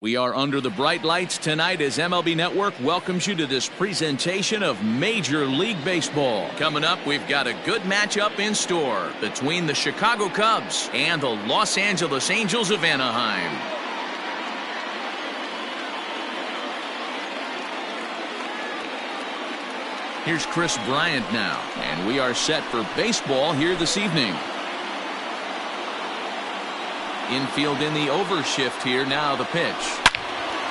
We are under the bright lights tonight as MLB Network welcomes you to this presentation of Major League Baseball. Coming up, we've got a good matchup in store between the Chicago Cubs and the Los Angeles Angels of Anaheim. Here's Chris Bryant now, and we are set for baseball here this evening. Infield in the overshift here. Now the pitch.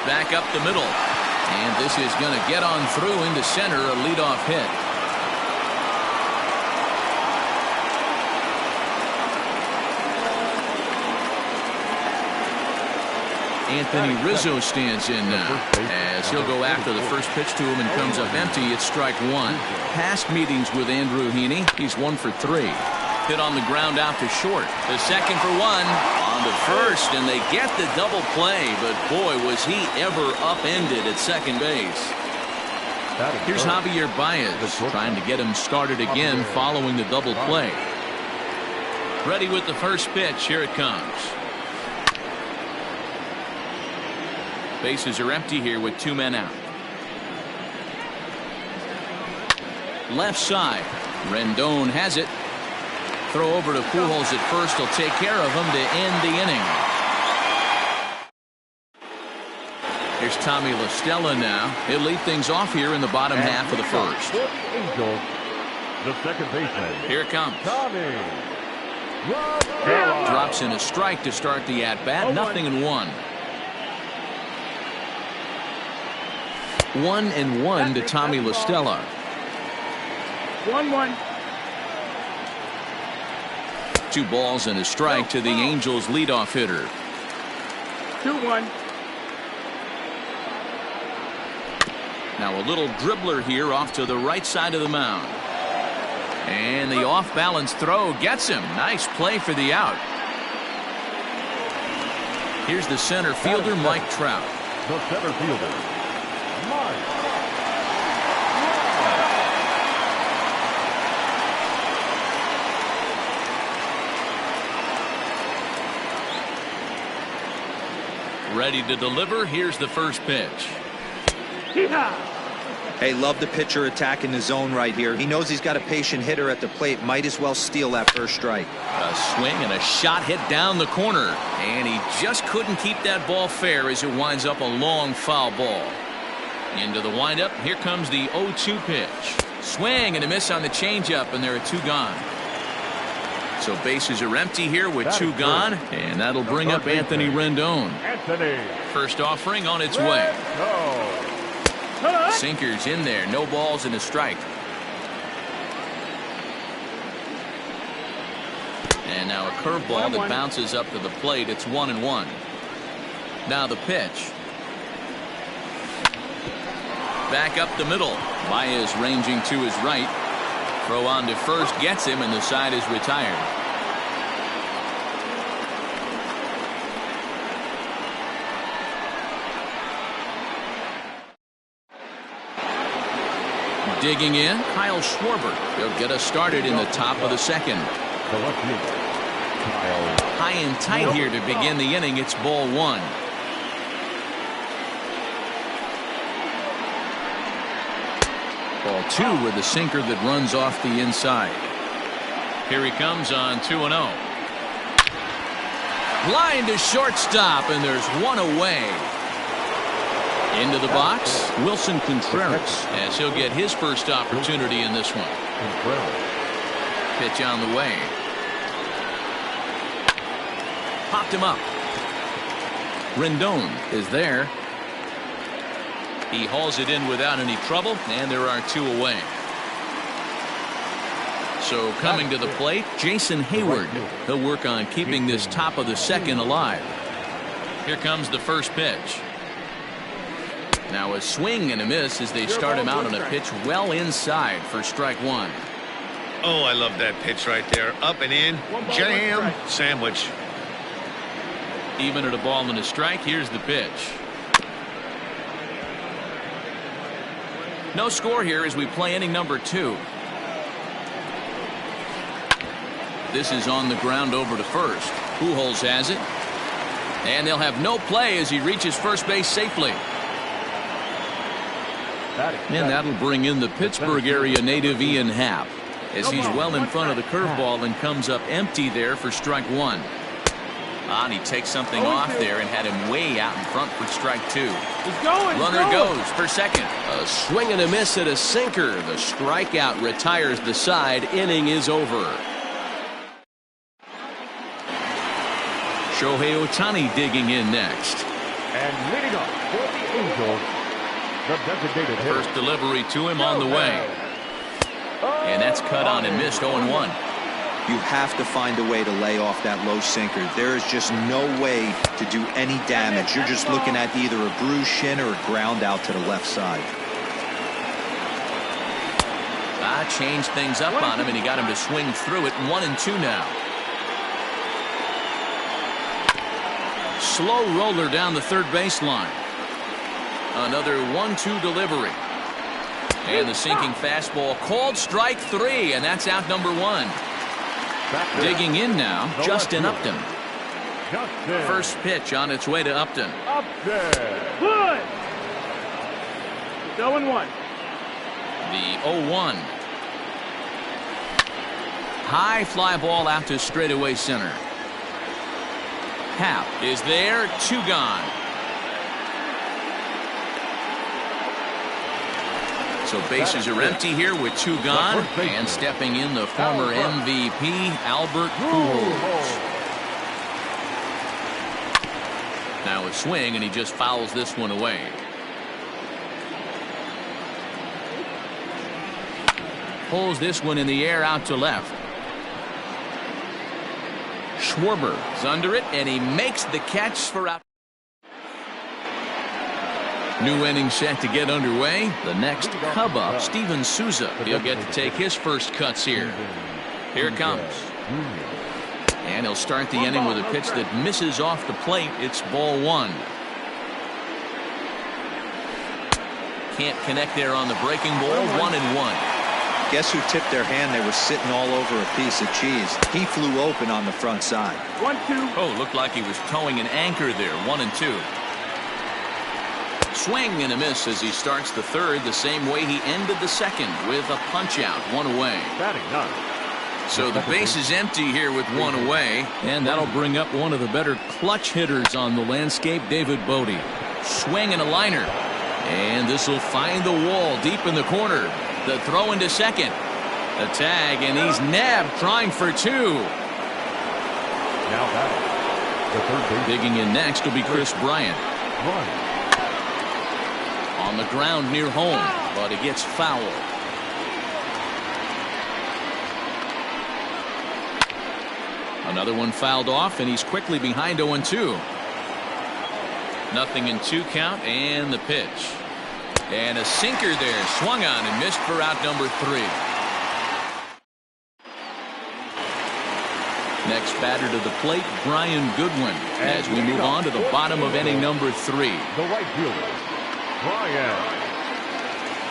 Back up the middle. And this is going to get on through into center, a leadoff hit. Anthony Rizzo stands in now as he'll go after the first pitch to him and comes up empty. It's strike one. Past meetings with Andrew Heaney, he's 1 for 3. Hit on the ground out to short. The second for one. On to first, and they get the double play, but boy, was he ever upended at second base. Here's Javier Baez trying to get him started again following the double play. Ready with the first pitch. Here it comes. Bases are empty here with 2 men out. Left side. Rendon has it. Throw over to Pujols at first. He'll take care of him to end the inning. Here's Tommy La Stella now. He'll lead things off here in the bottom half of the first. Angels, the second baseman. Here it comes. Tommy. Drops in a strike to start the at-bat. 0-1. 1-1 to Tommy La Stella. 1-1. 2 balls and a strike to the Angels leadoff hitter. 2-1. Now a little dribbler here off to the right side of the mound. And the off-balance throw gets him. Nice play for the out. Here's the center fielder, Mike Trout. The center fielder, Mike. Ready to deliver. Here's the first pitch. Hey, love the pitcher attacking the zone right here. He knows he's got a patient hitter at the plate. Might as well steal that first strike. A swing and a shot hit down the corner. And he just couldn't keep that ball fair as it winds up a long foul ball. Into the windup. Here comes the 0-2 pitch. Swing and a miss on the changeup, and there are 2 gone. So bases are empty here with 2 gone, and that'll bring up Anthony Rendon. First offering on its way. Sinkers in there, no balls and a strike. And now a curveball that bounces up to the plate. It's 1-1. Now the pitch. Back up the middle. Baez ranging to his right. Throw on to first gets him, and the side is retired. Digging in, Kyle Schwarber. He'll get us started in the top of the second. High and tight here to begin the inning. It's ball 1. Ball 2 with a sinker that runs off the inside. Here he comes on 2-0. Line to shortstop, and there's 1 away. Into the box, Wilson Contreras, as he'll get his first opportunity in this one. Pitch on the way. Popped him up. Rendon is there. He hauls it in without any trouble, and there are 2 away. So coming to the plate, Jason Hayward. He'll work on keeping this top of the second alive. Here comes the first pitch. Now a swing and a miss as they start him out on a pitch well inside for strike 1. Oh, I love that pitch right there. Up and in, jam, sandwich. Even at a ball and a strike. Here's the pitch. No score here as we play inning number 2. This is on the ground over to first. Pujols has it. And they'll have no play as he reaches first base safely. And that'll bring in the Pittsburgh area native Ian Happ, as he's well in front of the curveball and comes up empty there for strike one. And he takes something off there and had him way out in front for strike two. Runner goes for second. A swing and a miss at a sinker. The strikeout retires the side. Inning is over. Shohei Ohtani digging in next. And leading up for the Angels, the designated hitter. First delivery to him on the way. And that's cut on and missed 0-1. You have to find a way to lay off that low sinker. There is just no way to do any damage. You're just looking at either a bruised shin or a ground out to the left side. Changed things up on him, and he got him to swing through it. 1-2 now. Slow roller down the third baseline. Another 1-2 delivery. And the sinking fastball called strike three, and that's out number one. Digging in now, Justin Upton. First pitch on its way to Upton. Good. 0-1. The 0-1. High fly ball out to straightaway center. Happ is there, two gone. So bases are empty here with two gone, and stepping in the former MVP Albert Pujols. Now a swing, and he just fouls this one away. Pulls this one in the air out to left. Schwarber is under it, and he makes the catch for out. New inning set to get underway. The next Cub up, Steven Souza. He'll get to take his first cuts here. Here it comes. And he'll start the inning with a pitch that misses off the plate. It's ball one. Can't connect there on the breaking ball. 1-1. Guess who tipped their hand? They were sitting all over a piece of cheese. He flew open on the front side. 1-2. Oh, looked like he was towing an anchor there. 1-2. Swing and a miss as he starts the third the same way he ended the second, with a punch out, one away. So the base is empty here with one away, and that'll bring up one of the better clutch hitters on the landscape, David Bodie. Swing and a liner, and this will find the wall deep in the corner. The throw into second, a tag, and he's nabbed trying for two. Now batting, the third base. Digging in next will be Chris Bryant. On the ground near home, but it gets fouled. Another one fouled off, and he's quickly behind 0-2. Nothing in two count, and the pitch. And a sinker there, swung on and missed for out number three. Next batter to the plate, Brian Goodwin, as we move on to the bottom of inning number three. The right fielder, Brian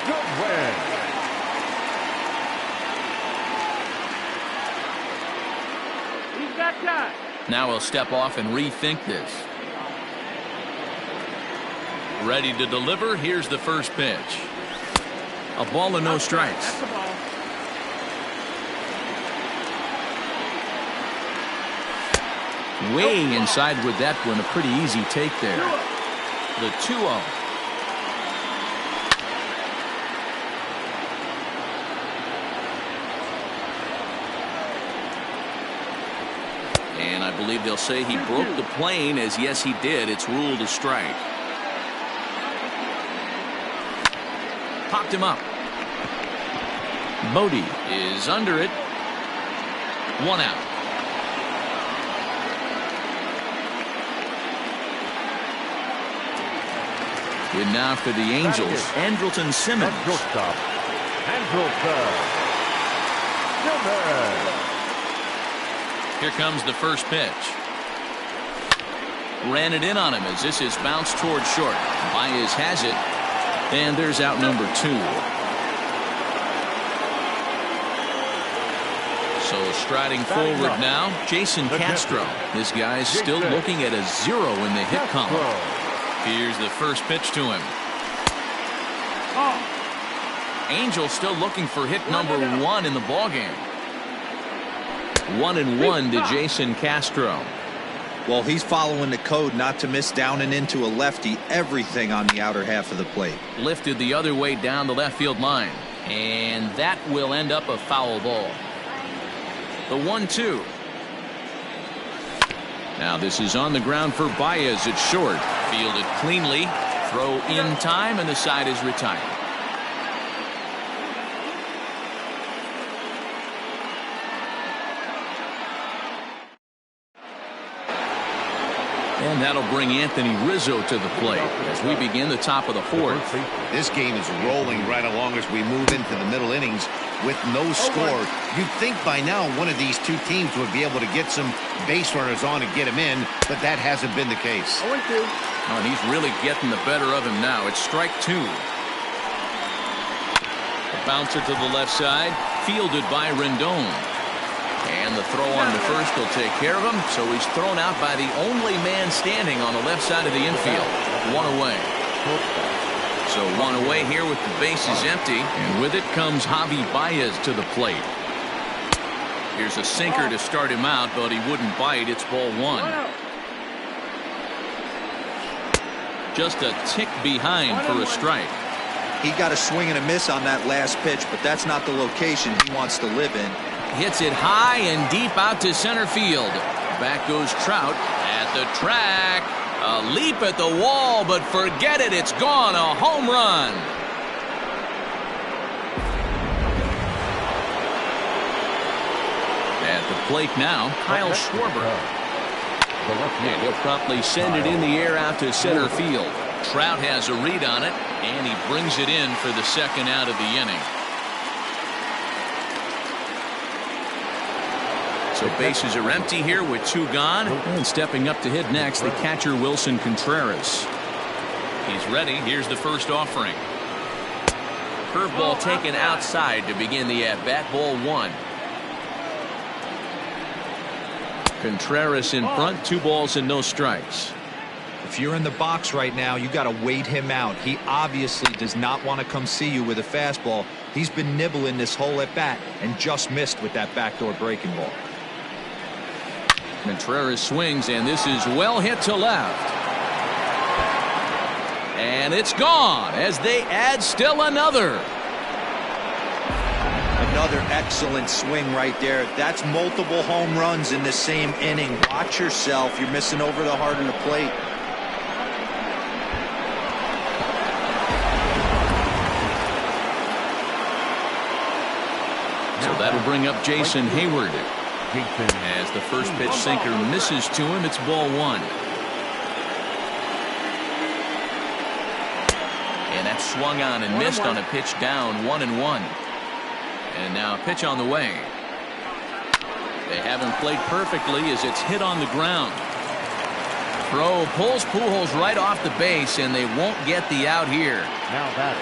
Goodwin. He's got time. Now he'll step off and rethink this. Ready to deliver. Here's the first pitch. A ball and no strikes. That's the ball. Way inside with that one. A pretty easy take there. The 2-0. And I believe they'll say he broke the plane, as yes he did. It's ruled a strike. Popped him up. Bodie is under it. One out. And now for the Angels, Andrelton Simmons. Here comes the first pitch. Ran it in on him as this is bounced toward short. Baez has it, and there's out number two. So striding forward now, Jason Castro. This guy's still looking at a 0 in the hit column. Here's the first pitch to him. Angel still looking for hit number 1 in the ballgame. 1-1 to Jason Castro. Well, he's following the code not to miss down and into a lefty. Everything on the outer half of the plate. Lifted the other way down the left field line. And that will end up a foul ball. The 1-2. Now this is on the ground for Baez at short. Fielded cleanly. Throw in time, and the side is retired. And that'll bring Anthony Rizzo to the plate as we begin the top of the 4th. This game is rolling right along as we move into the middle innings with no score. You'd think by now one of these two teams would be able to get some base runners on and get him in, but that hasn't been the case. 0-2. Oh, and he's really getting the better of him now. It's strike 2. A bouncer to the left side, fielded by Rendon. And the throw on the first will take care of him, so he's thrown out by the only man standing on the left side of the infield. 1 away. So 1 away here with the bases empty, and with it comes Javi Baez to the plate. Here's a sinker to start him out, but he wouldn't bite. It's ball 1. Just a tick behind for a strike. He got a swing and a miss on that last pitch, but that's not the location he wants to live in. Hits it high and deep out to center field. Back goes Trout at the track. A leap at the wall, but forget it. It's gone. A home run. At the plate now, Kyle Schwarber. And he'll promptly send it in the air out to center field. Trout has a read on it, and he brings it in for the second out of the inning. So bases are empty here with 2 gone. And stepping up to hit next, the catcher Wilson Contreras. He's ready. Here's the first offering. Curveball taken outside to begin the at-bat. Ball 1. Contreras in front. 2 balls and no strikes. If you're in the box right now, you got to wait him out. He obviously does not want to come see you with a fastball. He's been nibbling this whole at bat and just missed with that backdoor breaking ball. Contreras swings, and this is well hit to left. And it's gone as they add still another. Another excellent swing right there. That's multiple home runs in the same inning. Watch yourself. You're missing over the heart of the plate. So that'll bring up Jason Hayward. As the first pitch sinker misses to him, it's ball 1. And that swung on and missed on a pitch down. 1-1. And now a pitch on the way. They haven't played perfectly as it's hit on the ground. Throw pulls Pujols right off the base, and they won't get the out here. Now batting,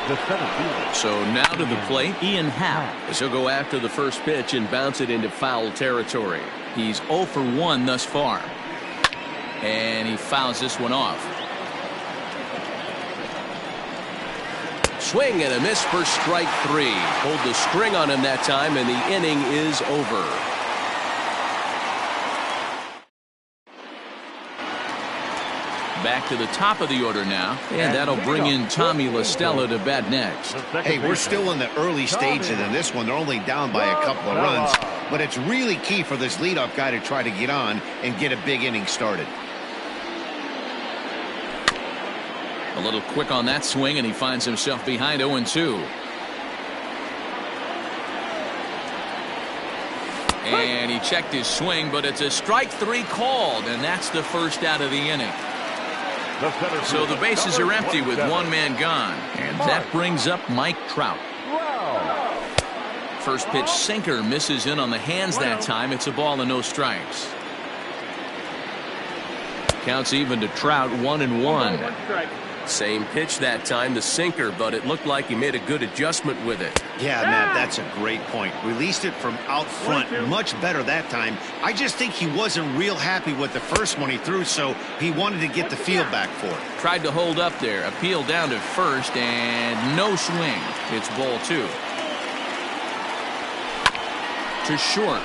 the center fielder. So now to the plate, Ian Happ, as he'll go after the first pitch and bounce it into foul territory. He's 0 for 1 thus far. And he fouls this one off. Swing and a miss for strike 3. Pulled the string on him that time, and the inning is over. Back to the top of the order now, and that'll bring in Tommy La Stella to bat next. Hey, we're still in the early stages in this one. They're only down by a couple of runs, but it's really key for this leadoff guy to try to get on and get a big inning started. A little quick on that swing, and he finds himself behind 0-2. And he checked his swing, but it's a strike 3 called, and that's the first out of the inning. So the bases are empty with 1 man gone, and that brings up Mike Trout. First pitch sinker misses in on the hands that time. It's a ball and no strikes. Counts even to Trout. 1-1. Same pitch that time, the sinker, but it looked like he made a good adjustment with it. Yeah, Matt, that's a great point. Released it from out front much better that time. I just think he wasn't real happy with the first one he threw, so he wanted to get the feel back for it. Tried to hold up there, appeal down to first, and no swing. It's ball 2. To short.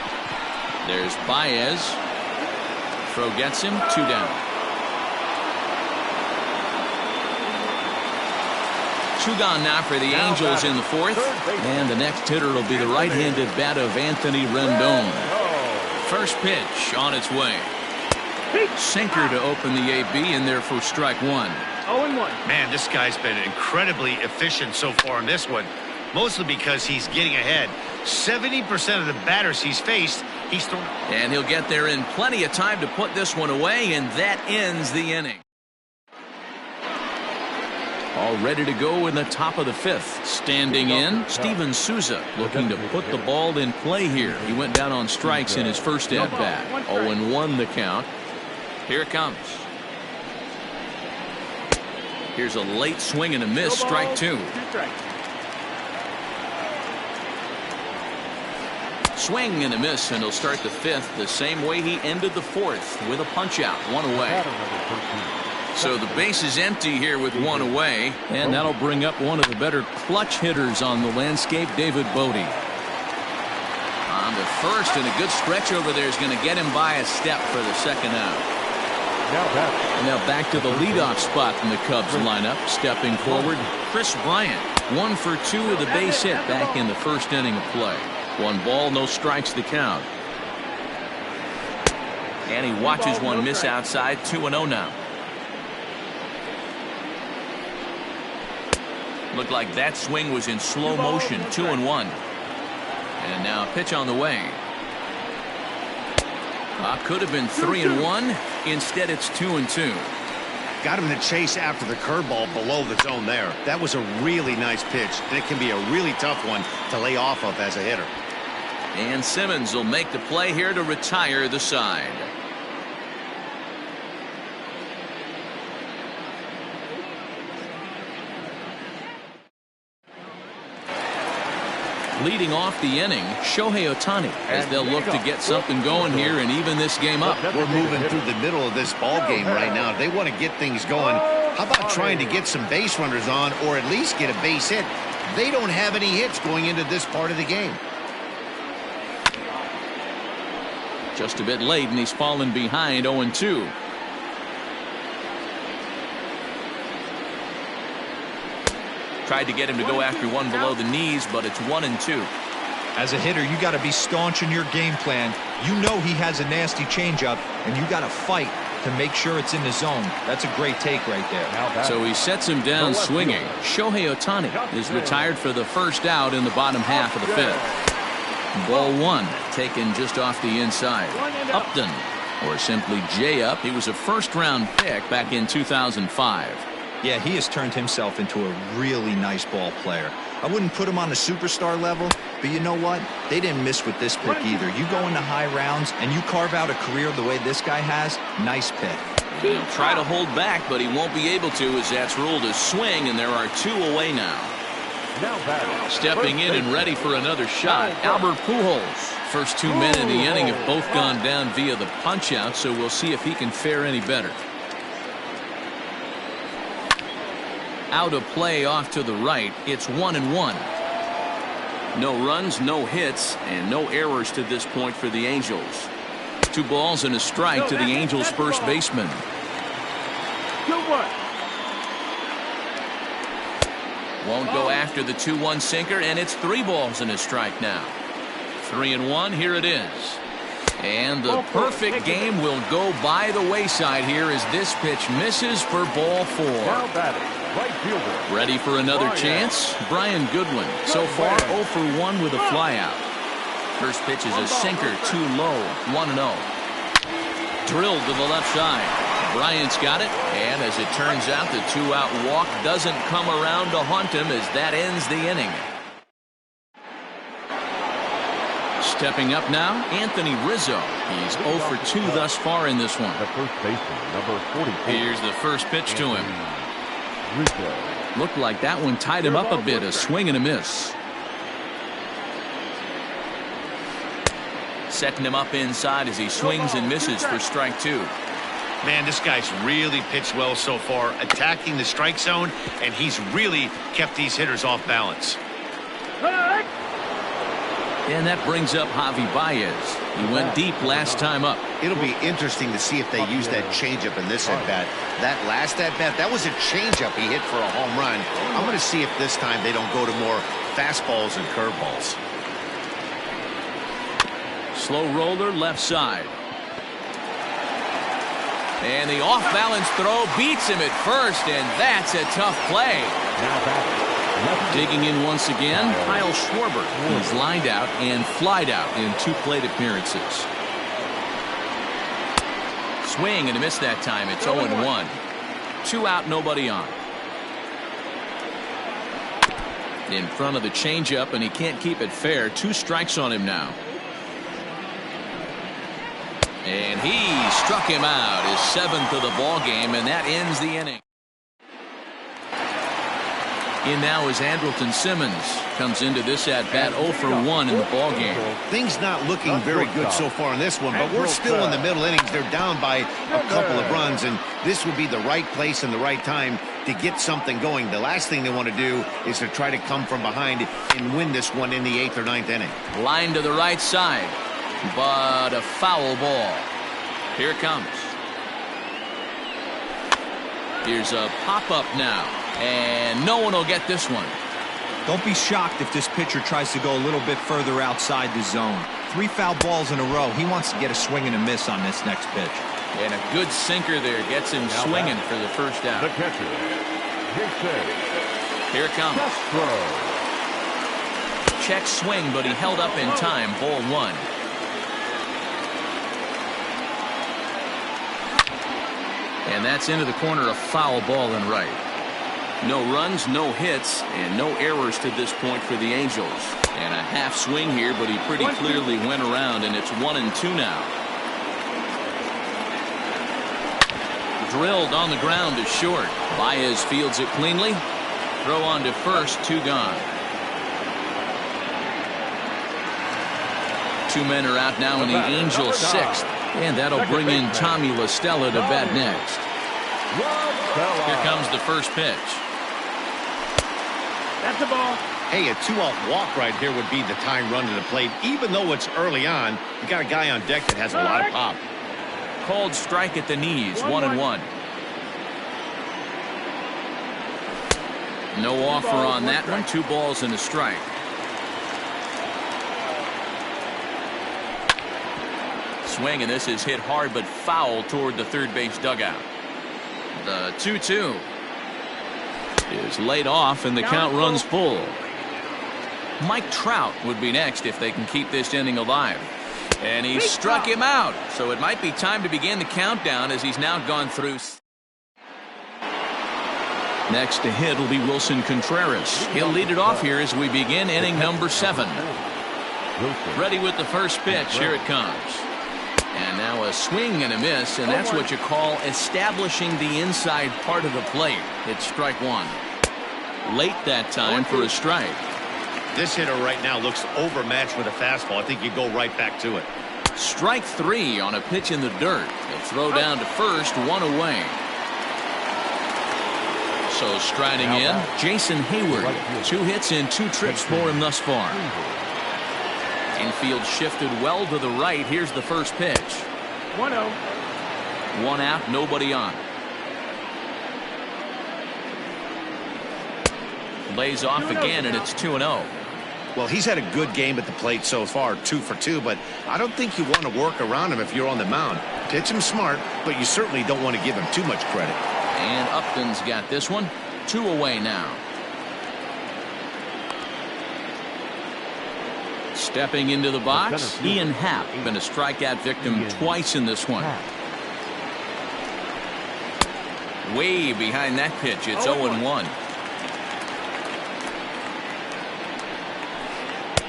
There's Baez. Throw gets him, 2 down. 2 gone now for the Angels in the 4th. And the next hitter will be the right-handed bat of Anthony Rendon. First pitch on its way. Sinker to open the AB in there for strike 1. 0-1. Man, this guy's been incredibly efficient so far in this one. Mostly because he's getting ahead. 70% of the batters he's faced, he's thrown. And he'll get there in plenty of time to put this one away, and that ends the inning. All ready to go in the top of the 5th. Standing in, Steven Souza looking to put the ball in play here. He went down on strikes in his first at-bat. 0-1 the count. Here it comes. Here's a late swing and a miss, strike 2. Swing and a miss, and he'll start the 5th the same way he ended the 4th, with a punch-out, 1 away. So the base is empty here with 1 away, and that'll bring up one of the better clutch hitters on the landscape, David Bodie. On to first, and a good stretch over there is going to get him by a step for the second out. Now back to the leadoff spot in the Cubs lineup. Stepping forward, Chris Bryant. 1 for 2 with a base hit back in the first inning of play. 1 ball, no strikes to count. And he watches one miss outside. 2-0 now. Looked like that swing was in slow motion. 2-1. And now a pitch on the way. Could have been 3-1. Instead, it's 2-2. Got him to chase after the curveball below the zone there. That was a really nice pitch, and it can be a really tough one to lay off of as a hitter. And Simmons will make the play here to retire the side. Leading off the inning, Shohei Ohtani, as they'll look to get something going here and even this game up. We're moving through the middle of this ball game right now. They want to get things going. How about trying to get some base runners on, or at least get a base hit? They don't have any hits going into this part of the game. Just a bit late, and he's fallen behind 0-2. Tried to get him to go after one below the knees, but it's 1-2. As a hitter, you got to be staunch in your game plan. You know he has a nasty changeup, and you got to fight to make sure it's in the zone. That's a great take right there. So he sets him down swinging. Shohei Ohtani is retired for the first out in the bottom half of the 5th. Ball 1, taken just off the inside. Upton, or simply J-Up. He was a first-round pick back in 2005. Yeah, he has turned himself into a really nice ball player. I wouldn't put him on a superstar level, but you know what? They didn't miss with this pick either. You go into high rounds and you carve out a career the way this guy has, nice pick. He'll try to hold back, but he won't be able to, as that's ruled a swing, and there are 2 away now. Stepping in and ready for another shot, Albert Pujols. First 2 men in the inning have both gone down via the punch-out, so we'll see if he can fare any better. Out of play off to the right. It's 1-1. No runs, no hits, and no errors to this point for the Angels. 2 balls and a strike to the Angels' first baseman. 2-1. Won't go after the 2-1 sinker, and it's 3 balls and a strike now. 3-1. Here it is. And the perfect game will go by the wayside here as this pitch misses for ball 4. Right fielder. Ready for another chance? Brian Goodwin. So far 0 for 1 with a flyout. First pitch is a sinker, too low. 1-0. Drilled to the left side. Bryant's got it, and as it turns out, the 2-out walk doesn't come around to haunt him as that ends the inning. Stepping up now, Anthony Rizzo. He's 0 for 2 thus far in this one. The first baseman, number 44. Here's the first pitch to him. Rico. Looked like that one tied him up a bit. A swing and a miss. Setting him up inside as he swings and misses for strike two. Man, this guy's really pitched well so far, attacking the strike zone, and he's really kept these hitters off balance. And that brings up Javi Baez. He went deep last time up. It'll be interesting to see if they use that changeup in this at-bat. That last at-bat, that was a changeup he hit for a home run. I'm going to see if this time they don't go to more fastballs and curveballs. Slow roller left side. And the off-balance throw beats him at first, and that's a tough play. Digging in once again, Kyle Schwarber. He's lined out and flied out in 2 plate appearances. Swing and a miss that time. It's 0-1. 2 out, nobody on. In front of the changeup, and he can't keep it fair. 2 strikes on him now. And he struck him out, his 7th of the ball game, and that ends the inning. In now is Andrelton Simmons. Comes into this at bat 0 for 1 in the ball game. Things not looking very good so far in this one, but we're still in the middle innings. They're down by a couple of runs, and this would be the right place and the right time to get something going. The last thing they want to do is to try to come from behind and win this one in the 8th or 9th inning. Line to the right side, but a foul ball. Here it comes. Here's a pop-up now, and no one will get this one. Don't be shocked if this pitcher tries to go a little bit further outside the zone. 3 foul balls in a row. He wants to get a swing and a miss on this next pitch. And a good sinker there gets him swinging for the first out. The catcher, Jason. Here it comes. Check swing, but he held up in time. Ball 1. And that's into the corner, a foul ball and right. No runs, no hits, and no errors to this point for the Angels. And a half swing here, but he pretty clearly went around, and it's 1-2 now. Drilled on the ground to short. Baez fields it cleanly. Throw on to first, 2 gone. 2 men are out now in the Angels' 6th. And that'll bring in Tommy La Stella to bat next. Here comes the first pitch. That's the ball. Hey, a 2-out walk right here would be the tying run to the plate. Even though it's early on, you got a guy on deck that has a lot of pop. Called strike at the knees, 1-1. No offer on that one. 2 balls and a strike. Swing, and this is hit hard but foul toward the third base dugout. The 2-2 is laid off, and the count runs full. Mike Trout would be next if they can keep this inning alive. And he struck him out, so it might be time to begin the countdown as he's now gone through. Next to hit will be Wilson Contreras. He'll lead it off here as we begin inning number 7. Ready with the first pitch. Here it comes. And now a swing and a miss, and that's what you call establishing the inside part of the plate. It's strike 1. Late that time for a strike. This hitter right now looks overmatched with a fastball. I think you go right back to it. Strike 3 on a pitch in the dirt. The throw down to first, 1 away. So striding in, Jason Hayward. 2 hits and 2 trips for him thus far. Infield shifted well to the right. Here's the first pitch. 1-0. 1 out, nobody on. Lays off again, and it's 2-0. Well, he's had a good game at the plate so far, 2 for 2, but I don't think you want to work around him if you're on the mound. Pitch him smart, but you certainly don't want to give him too much credit. And Upton's got this one. 2 away now. Stepping into the box, Ian Happ, been a strikeout victim twice in this one. Way behind that pitch, it's 0-1.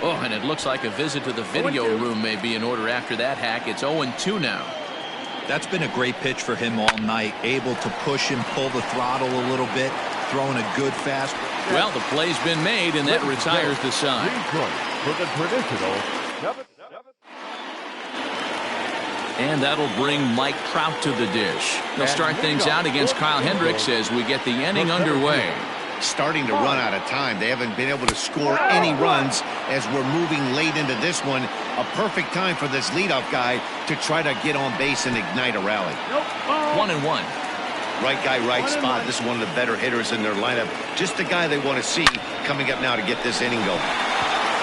Oh, and it looks like a visit to the video room may be in order after that hack. It's 0-2 now. That's been a great pitch for him all night. Able to push and pull the throttle a little bit. throwing a good fastball. Well, the play's been made, and that retires the side. For the traditional 7. And that'll bring Mike Trout to the dish. They'll start things out against Kyle Hendricks as we get the inning underway. Starting to run out of time. They haven't been able to score any runs as we're moving late into this one. A perfect time for this leadoff guy to try to get on base and ignite a rally. 1-1. Right guy, right spot. This is one of the better hitters in their lineup. Just the guy they want to see coming up now to get this inning going.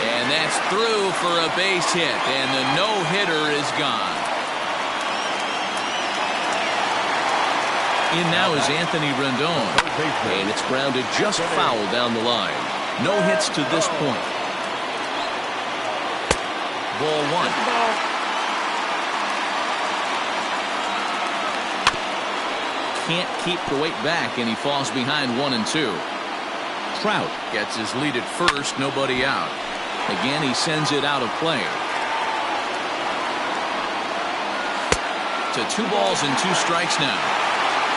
And that's through for a base hit, and the no-hitter is gone. In now is Anthony Rendon, and it's grounded just foul down the line. No hits to this point. Ball 1. Can't keep the weight back, and he falls behind 1 and 2. Trout gets his lead at first, nobody out. Again, he sends it out of play. To 2 balls and 2 strikes now.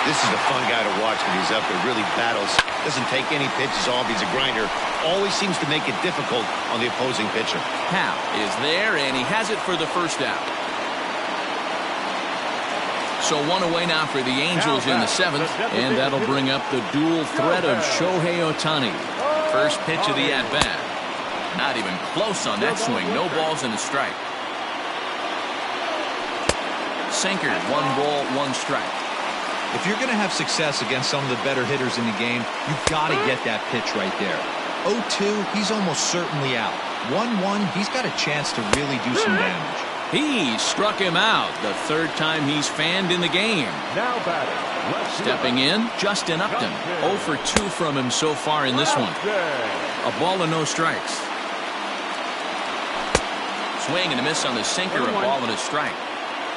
This is a fun guy to watch when he's up there. Really battles. Doesn't take any pitches off. He's a grinder. Always seems to make it difficult on the opposing pitcher. Hal is there, and he has it for the first out. So 1 away now for the Angels in the 7th, and that'll bring up the dual threat of Shohei Ohtani. First pitch of the at-bat. Not even close on that swing. No balls and a strike. Sinker, 1 ball, 1 strike. If you're going to have success against some of the better hitters in the game, you've got to get that pitch right there. 0-2, he's almost certainly out. 1-1, he's got a chance to really do some damage. He struck him out, the 3rd time he's fanned in the game. Now batting. Stepping in, Justin Upton. 0 for 2 from him so far in this one. A ball and no strikes. Swing and a miss on the sinker, a ball and a strike.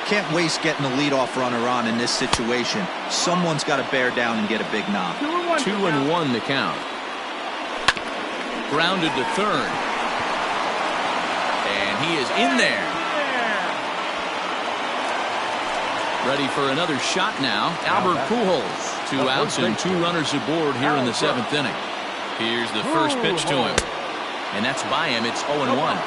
Can't waste getting the leadoff runner on in this situation. Someone's got to bear down and get a big knock. 2-1 the count. Grounded to 3rd. And he is in there. Ready for another shot now. Albert Pujols. 2 outs and 2 runners aboard here in the 7th inning. Here's the first pitch to him. And that's by him. It's 0-1.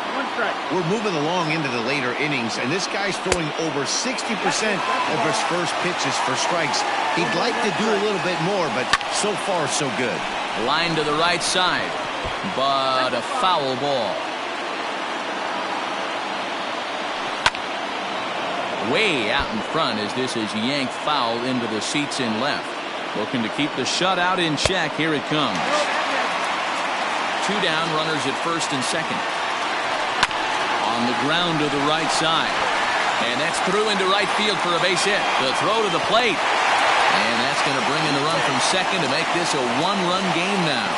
We're moving along into the later innings, and this guy's throwing over 60% of his first pitches for strikes. He'd like to do a little bit more, but so far, so good. Line to the right side, but a foul ball. Way out in front as this is yanked foul into the seats in left. Looking to keep the shutout in check. Here it comes. 2 down, runners at first and second. On the ground to the right side. And that's through into right field for a base hit. The throw to the plate. And that's going to bring in the run from second to make this a 1-run game now.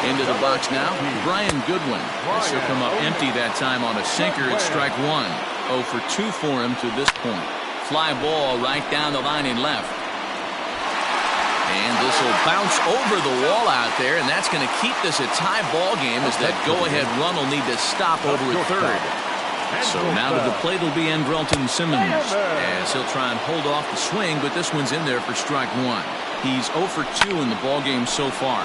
Into the box now, Brian Goodwin. This will come up empty that time on a sinker at strike 1. 0 for 2 for him to this point. Fly ball right down the line in left. And this will bounce over the wall out there, and that's going to keep this a tie ball game as that go-ahead run will need to stop over at 3rd. So now to the plate will be Andrelton Simmons as he'll try and hold off the swing, but this one's in there for strike 1. He's 0 for 2 in the ball game so far.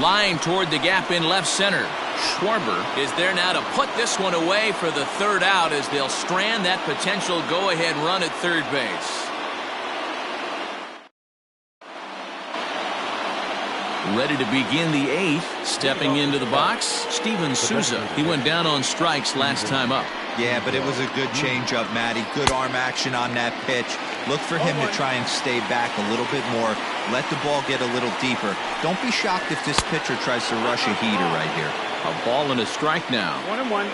Line toward the gap in left center. Schwarber is there now to put this one away for the 3rd out as they'll strand that potential go-ahead run at 3rd base. Ready to begin the 8th. Stepping into the box, Steven Souza. He went down on strikes last time up. Yeah, but it was a good changeup, Matty. Good arm action on that pitch. Look for him to try and stay back a little bit more. Let the ball get a little deeper. Don't be shocked if this pitcher tries to rush a heater right here. A ball and a strike now. 1-1.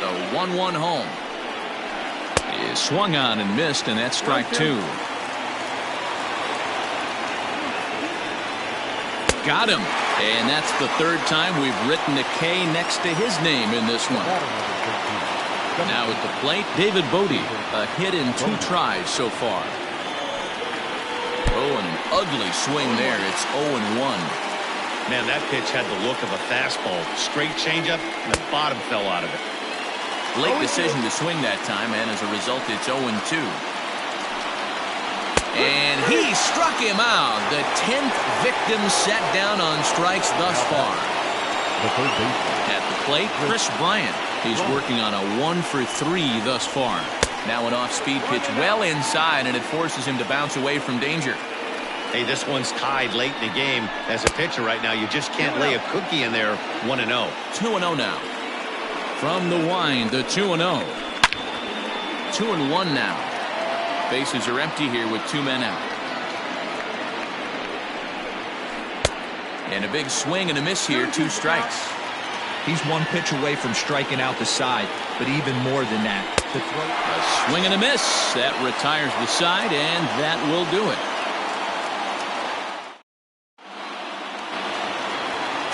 The 1-1 home is swung on and missed, and that's strike 2. Got him. And that's the 3rd time we've written a K next to his name in this one. Now at the plate, David Bodie. A hit in 2 tries so far. Oh, and an ugly swing there. It's 0-1. Man, that pitch had the look of a fastball. Straight changeup, and the bottom fell out of it. Late decision to swing that time, and as a result, it's 0-2. And he struck him out. The 10th victim set down on strikes thus far. At the plate, Chris Bryant. He's working on a 1-for-3 thus far. Now an off-speed pitch well inside, and it forces him to bounce away from danger. Hey, this one's tied late in the game. As a pitcher right now, you just can't lay a cookie in there. 1-0. 2-0 now. From the wind, the 2-0. 2-1 now. Bases are empty here with 2 men out. And a big swing and a miss here, 2 strikes. He's 1 pitch away from striking out the side, but even more than that. A swing and a miss. That retires the side, and that will do it.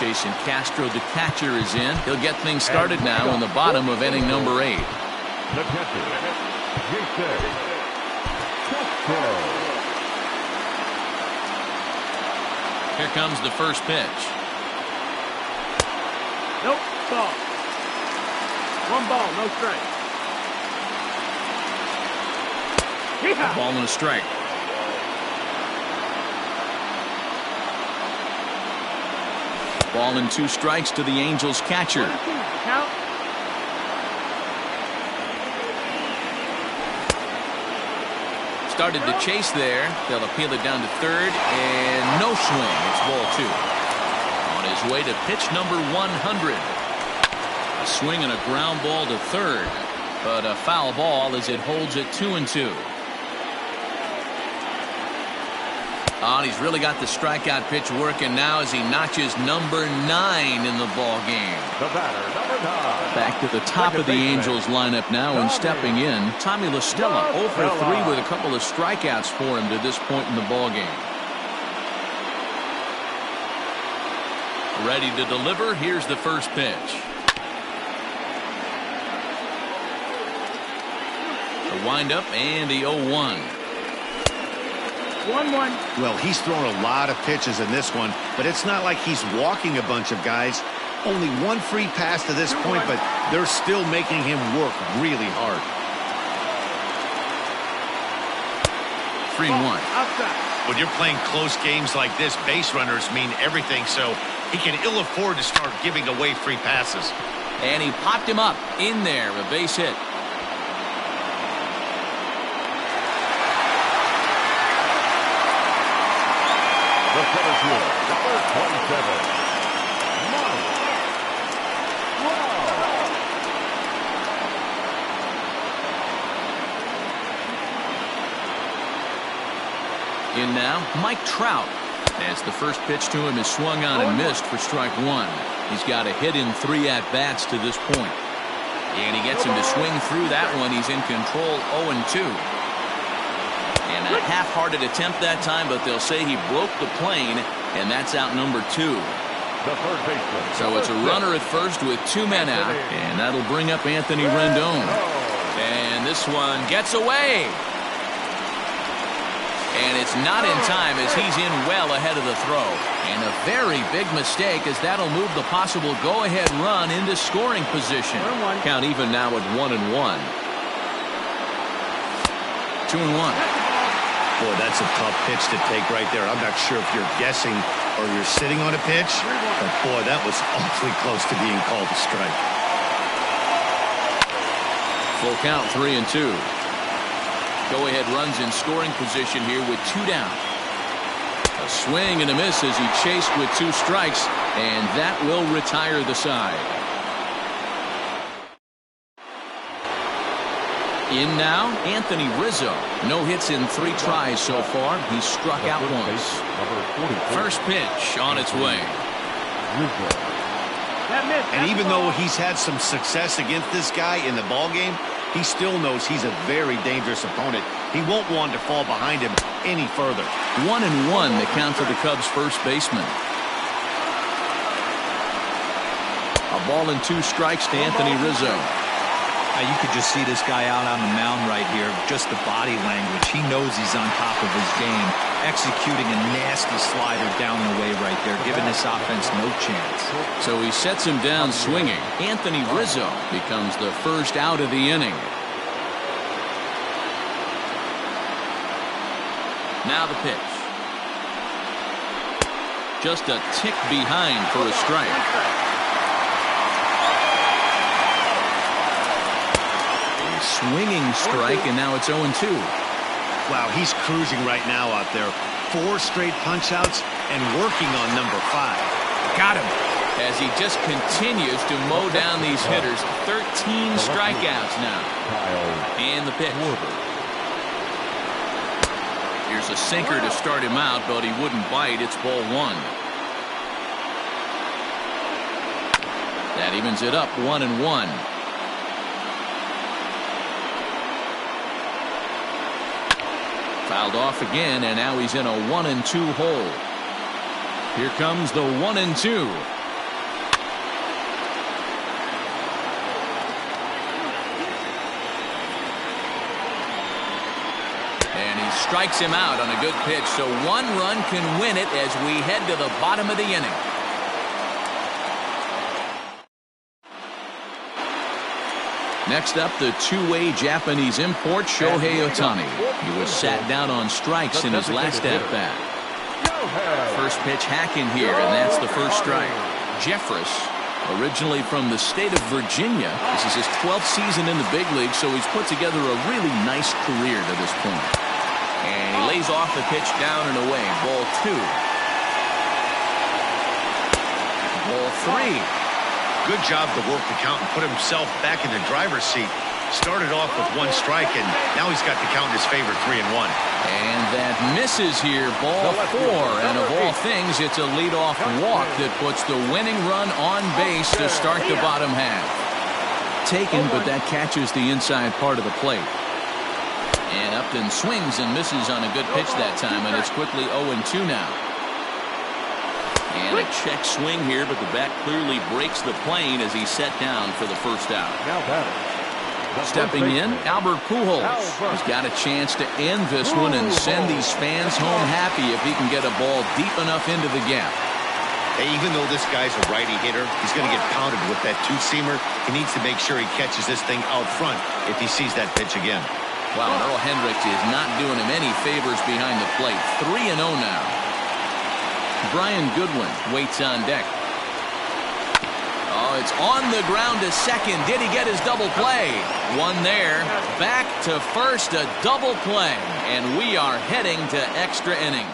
Jason Castro, the catcher, is in. He'll get things started now in the bottom of inning number 8. The catcher, Jason Castro. Here comes the first pitch. Nope, ball. 1 ball, no strike. Yeah. Ball and a strike. Ball and 2 strikes to the Angels catcher. Count. Started to chase there. They'll appeal it down to third, and no swing. It's ball 2. On his way to pitch number 100. A swing and a ground ball to third, but a foul ball as it holds it 2-2. Oh, he's really got the strikeout pitch working now as he notches number 9 in the ball game. The batter, number 9. Back to the top of the Angels lineup now, and stepping in, Tommy La Stella, 0 for 3 with a couple of strikeouts for him to this point in the ball game. Ready to deliver. Here's the first pitch. The windup and the 0-1. 1-1. Well, he's thrown a lot of pitches in this one, but it's not like he's walking a bunch of guys. Only 1 free pass to this point, but they're still making him work really hard. 3-1. Outside. When you're playing close games like this, base runners mean everything, so he can ill afford to start giving away free passes. And he popped him up in there, a base hit. The center fielder, number 27. Mike. In now, Mike Trout. As the first pitch to him is swung on and missed for strike 1. He's got a hit in 3 at-bats to this point. And he gets him to swing through that one. He's in control 0-2. And a half-hearted attempt that time, but they'll say he broke the plane, and that's out number 2. The third baseman. So it's a runner at first with 2 men out, and that'll bring up Anthony Rendon. And this one gets away. And it's not in time as he's in well ahead of the throw. And a very big mistake as that'll move the possible go-ahead run into scoring position. Count even now at 1-1. 2-1. Boy, that's a tough pitch to take right there. I'm not sure if you're guessing or you're sitting on a pitch, but boy, that was awfully close to being called a strike. Full count, 3-2. Go-ahead runs in scoring position here with 2 down. A swing and a miss as he chased with 2 strikes, and that will retire the side. In now, Anthony Rizzo. No hits in 3 tries so far. He's struck out once. First pitch on its way. And even though he's had some success against this guy in the ballgame, he still knows he's a very dangerous opponent. He won't want to fall behind him any further. 1-1 the count to the Cubs first baseman. A ball and 2 strikes to Anthony Rizzo. Now you could just see this guy out on the mound right here. Just the body language. He knows he's on top of his game. Executing a nasty slider down the way right there, giving this offense no chance. So he sets him down swinging. Anthony Rizzo becomes the first out of the inning. Now the pitch. Just a tick behind for a strike. A swinging strike, and now it's 0-2. Wow, he's cruising right now out there. 4 straight punch-outs and working on number 5. Got him. As he just continues to mow down these hitters. 13 strikeouts now. And the pitch. Here's a sinker to start him out, but he wouldn't bite. It's ball 1. That evens it up 1-1. Fouled off again, and now he's in a 1-2 hole. Here comes the 1-2. And he strikes him out on a good pitch, so 1 run can win it as we head to the bottom of the inning. Next up, the two-way Japanese import, Shohei Ohtani. He was sat down on strikes in his last at-bat. First pitch hacking here, and that's the first strike. Jeffress, originally from the state of Virginia. This is his 12th season in the big league, so he's put together a really nice career to this point. And he lays off the pitch down and away. Ball 2. Ball 3. Good job to work the count and put himself back in the driver's seat. Started off with 1 strike, and now he's got the count in his favor, 3-1. And that misses here, ball 4. And of all things, it's a leadoff walk that puts the winning run on base to start the bottom half. Taken, but that catches the inside part of the plate. And Upton swings and misses on a good pitch that time, and it's quickly 0-2 now. And a check swing here, but the bat clearly breaks the plane as he's set down for the first out. Stepping in, Albert Pujols has got a chance to end this one and send these fans home happy if he can get a ball deep enough into the gap. Hey, even though this guy's a righty hitter, he's going to get pounded with that 2-seamer. He needs to make sure he catches this thing out front if he sees that pitch again. Wow, Earl Hendricks is not doing him any favors behind the plate. 3-0 now. Brian Goodwin waits on deck. Oh, it's on the ground to second. Did he get his double play? One there. Back to first, a double play. And we are heading to extra innings.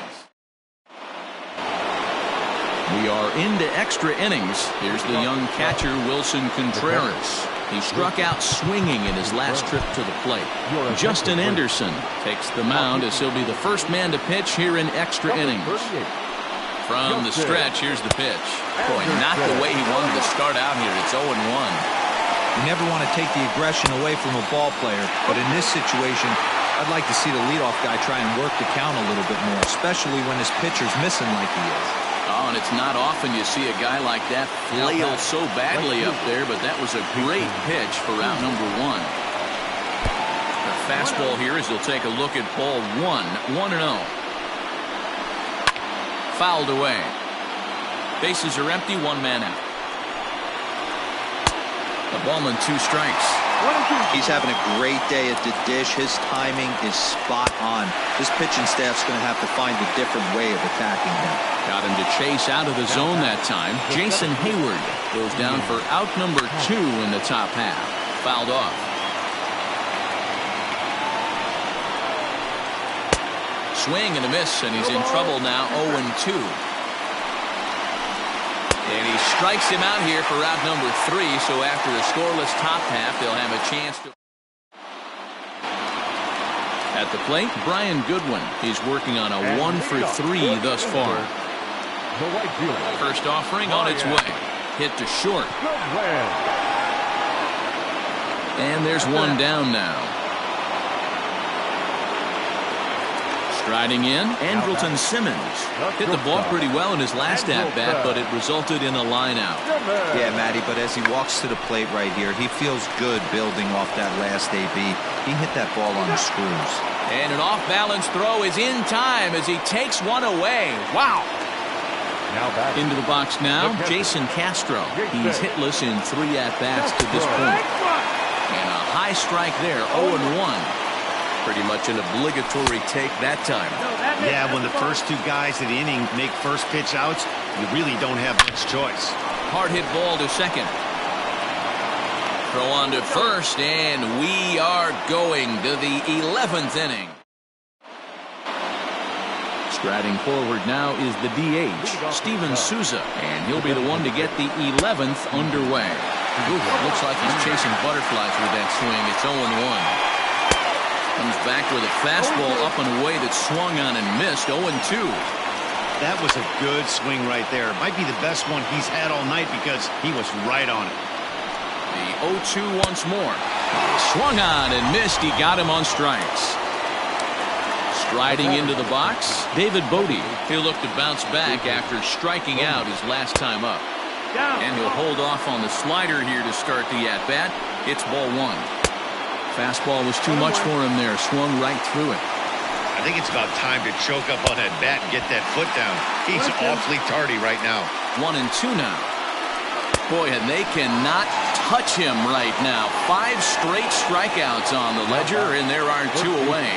We are into extra innings. Here's the young catcher, Wilson Contreras. He struck out swinging in his last trip to the plate. Justin Anderson takes the mound as he'll be the first man to pitch here in extra innings. From the stretch, here's the pitch. Boy, not the way he wanted to start out here. It's 0-1. You never want to take the aggression away from a ball player, but in this situation, I'd like to see the leadoff guy try and work the count a little bit more, especially when his pitcher's missing like he is. Oh, and it's not often you see a guy like that flail so badly up there, but that was a great pitch for out number 1. The fastball here as he'll take a look at ball 1, 1-0. Fouled away. Bases are empty, 1 man out. The ballman, 2 strikes. He's having a great day at the dish. His timing is spot on. This pitching staff's going to have to find a different way of attacking him. Got him to chase out of the zone that time. Jason Hayward goes down for out number 2 in the top half. Fouled off. Swing and a miss, and he's in trouble now, 0-2. And he strikes him out here for out number 3, so after a scoreless top half, they'll have a chance to... At the plate, Brian Goodwin. He's working on a 1-for-3 thus far. First offering on its way. Hit to short. And there's 1 down now. Striding in, Andrelton Simmons. Hit the ball pretty well in his last at-bat, but it resulted in a line-out. Yeah, Matty, but as he walks to the plate right here, he feels good building off that last AB. He hit that ball on the screws. And an off-balance throw is in time as he takes 1 away. Wow! Into the box now, Jason Castro. He's hitless in 3 at-bats to this point. And a high strike there, 0-1. Pretty much an obligatory take that time. Yeah, when the first two guys of the inning make first pitch outs, you really don't have much choice. Hard hit ball to second. Throw on to first, and we are going to the 11th inning. Striding forward now is the DH, Steven Souza, and he'll be the one to get the 11th underway. Ooh, looks like he's chasing butterflies with that swing. It's 0-1. Comes back with a fastball up and away that swung on and missed. 0-2. That was a good swing right there. Might be the best one he's had all night because he was right on it. The 0-2 once more. Swung on and missed. He got him on strikes. Striding into the box, David Bodie. He'll look to bounce back after striking out his last time up. And he'll hold off on the slider here to start the at-bat. It's ball one. Fastball was too much for him there. Swung right through it. I think it's about time to choke up on that bat and get that foot down. He's awfully tardy right now. 1-2 now. Boy, and they cannot touch him right now. 5 straight strikeouts on the ledger, and there are 2 away.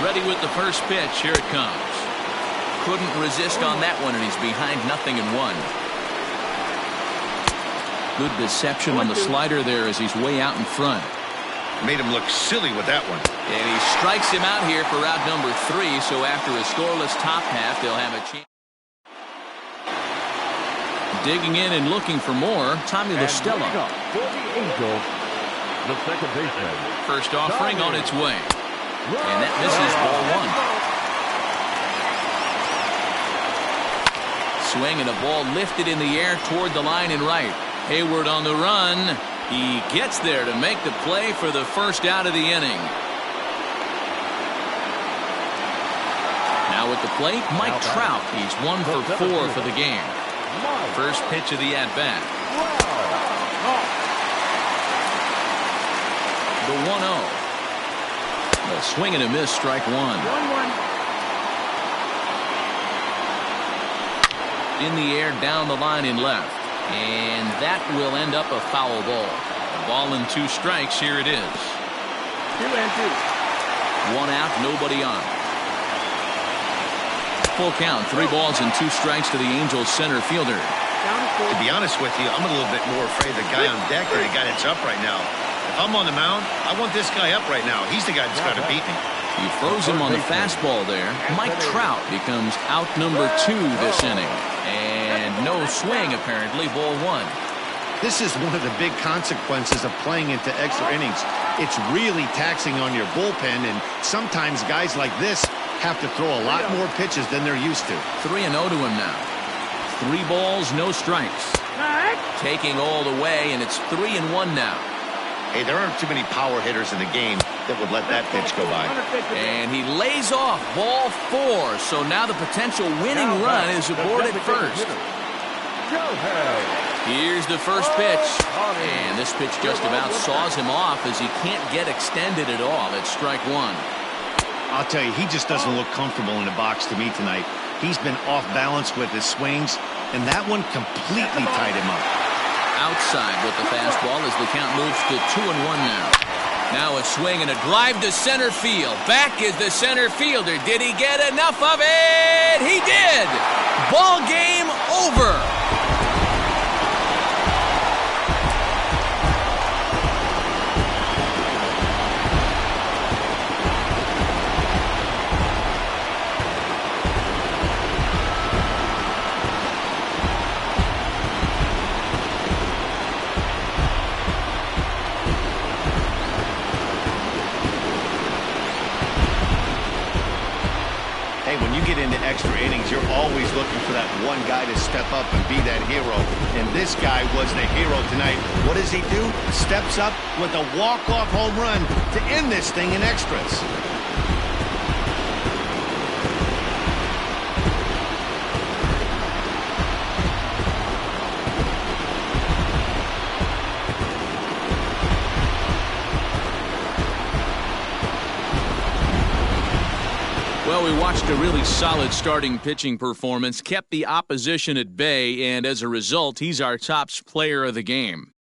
Ready with the first pitch. Here it comes. Couldn't resist on that one, and he's behind 0-1. Good deception on the slider there as he's way out in front. Made him look silly with that one. And he strikes him out here for out number 3, so after a scoreless top half, they'll have a chance. Digging in and looking for more, Tommy La Stella. For the Angels, the second baseman. First offering on its way. And that misses ball 1. Swing and a ball lifted in the air toward the line and right. Hayward on the run. He gets there to make the play for the first out of the inning. Now at the plate, Mike Trout. He's 1 for 4 for the game. First pitch of the at-bat. The 1-0. A swing and a miss, strike 1. 1-1. In the air, down the line in left. And that will end up a foul ball. A ball and 2 strikes. Here it is. 2-2. 1 out, nobody on. Full count, 3 balls and 2 strikes to the Angels center fielder. To be honest with you, I'm a little bit more afraid of the guy on deck than the guy that's up right now. If I'm on the mound, I want this guy up right now. He's the guy that's got to beat me. He throws him on the fastball there. Mike Trout becomes out number 2 this inning. And no swing, apparently, ball 1. This is one of the big consequences of playing into extra innings. It's really taxing on your bullpen, and sometimes guys like this have to throw a lot more pitches than they're used to. 3-0 to him now. 3 balls, no strikes. Taking all the way, and it's 3-1 now. Hey, there aren't too many power hitters in the game that would let that pitch go by. And he lays off ball 4. So now the potential winning run is aboard at first. Here's the first pitch. And this pitch just about saws him off as he can't get extended at all. It's strike 1. I'll tell you, he just doesn't look comfortable in the box to me tonight. He's been off balance with his swings, and that one completely tied him up. Outside with the fastball as the count moves to 2-1 now. Now a swing and a drive to center field. Back is the center fielder. Did he get enough of it? He did. Ball game over. Into extra innings, you're always looking for that one guy to step up and be that hero. And this guy was the hero tonight. What does he do? Steps up with a walk-off home run to end this thing in extras. Well, we watched a really solid starting pitching performance, kept the opposition at bay, and as a result, he's our top player of the game.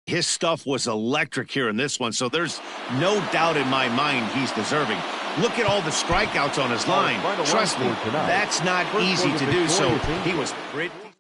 His stuff was electric here in this one, so there's no doubt in my mind he's deserving. Look at all the strikeouts on his line. Trust me, that's not easy to do, so he was pretty...